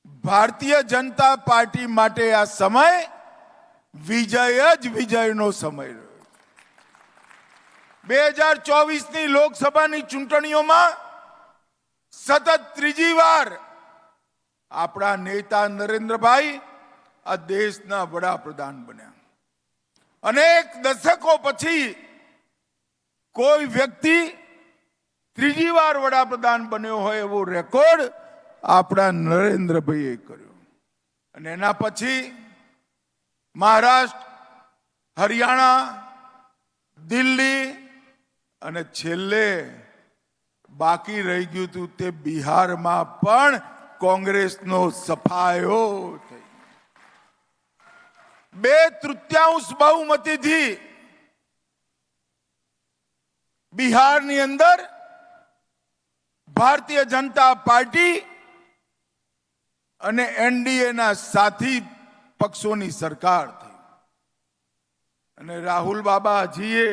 Bharatiya Janata party માટે આ સમય વિજય જ વિજયનો સમય રહ્યો। 2024ની લોકસભાની ચૂંટણીઓમાં સતત ત્રીજી વાર આપણા નેતા નરેન્દ્રભાઈ આ દેશના વડાપ્રધાન બન્યા। અનેક દશકો પછી કોઈ વ્યક્તિ ત્રીજી વાર વડાપ્રધાન બન્યો હોય એવો રેકોર્ડ આપણા નરેન્દ્રભાઈએ કર્યો। અને એના પછી મહારાષ્ટ્ર, હરિયાણા, દિલ્હી અને છેલ્લે બાકી રહી ગયું હતું તે બિહારમાં પણ કોંગ્રેસનો સફાયો થઈ। 2/3 બહુમતીથી બિહારની અંદર ભારતીય જનતા પાર્ટી અને એનડીએના સાથી પક્ષોની સરકાર થઈ। અને રાહુલ બાબા હજીએ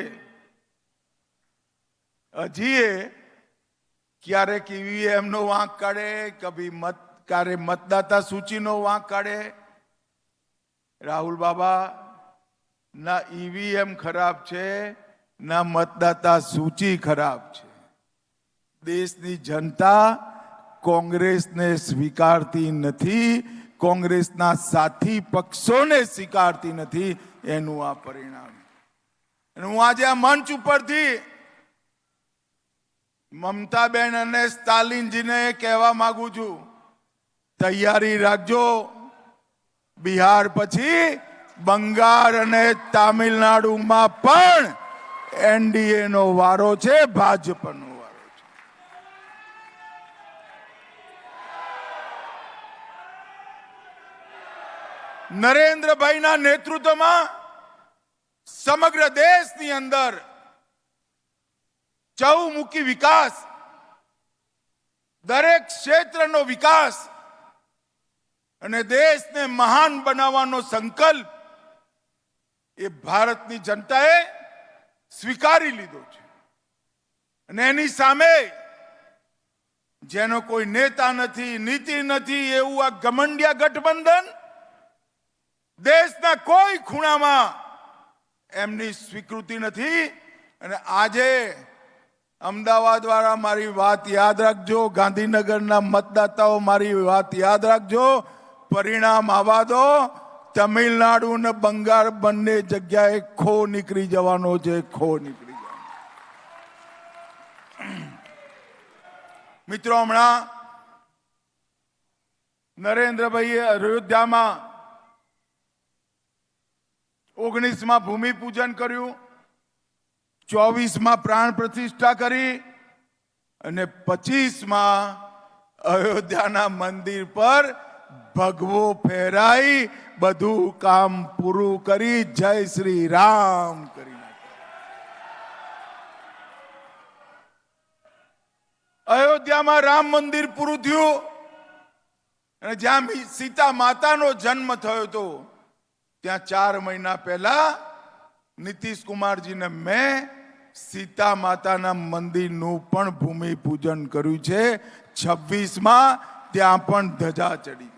ક્યારેક ઈવીએમ નો વાંક કાઢે, ક્યારે મતદાતા સૂચિનો વાંક કાઢે। રાહુલ બાબા ના ઈવીએમ ખરાબ છે, ના મતદાતા સૂચિ ખરાબ છે। દેશની જનતા કોંગ્રેસને સ્વીકારતી નથી, કોંગ્રેસના સાથી પક્ષોને સ્વીકારતી નથી, એનું આ પરિણામ। અને હું આજે આ મંચ ઉપરથી મમતાબેન અને સ્ટાલિનજીને કહેવા માંગુ છું, તૈયારી રાખજો, બિહાર પછી બંગાળ અને તામિલનાડુમાં પણ એનડીએ નો વારો છે, ભાજપનો વારો છે। નરેન્દ્રભાઈના નેતૃત્વમાં સમગ્ર દેશની અંદર ચૌમુખી વિકાસ, દરેક ક્ષેત્રનો વિકાસ અને દેશને મહાન બનાવવાનો સંકલ્પ એ ભારતની જનતાએ સ્વીકારી લીધો છે। અને એની સામે જેનો કોઈ નેતા નથી, નીતિ નથી, એવું આ ગમંડિયા ગઠબંધન દેશના કોઈ ખૂણામાં એમની સ્વીકૃતિ નથી। અને આજે અમદાવાદ વાળા મારી વાત યાદ રાખજો, ગાંધીનગરના મતદાતાઓ મારી વાત યાદ રાખજો, પરિણામ આવવા દો, તમિલનાડુ અને બંગાળ બંને જગ્યાએ ખો નીકળી જવાનો છે, ખો નીકળી જવાનો। મિત્રો, હમણાં નરેન્દ્રભાઈએ અયોધ્યામાં 19માં ભૂમિપૂજન કર્યું, 24માં પ્રાણ પ્રતિષ્ઠા કરી અને 25માં અયોધ્યાના મંદિર પર ભગવો ફેરાઈ બધું કામ પૂરું કરી જય શ્રી રામ કરી નાખ્યા। અયોધ્યામાં રામ મંદિર પૂરું થયું અને જ્યાં સીતા માતાનો જન્મ થયો હતો ત્યાં 4 મહિના પહેલા નીતિશ કુમારજીને મેં સીતા માતાના મંદિરનું પણ ભૂમિ પૂજન કર્યું છે। 26માં ત્યાં પણ ધજા ચડી ગઈ।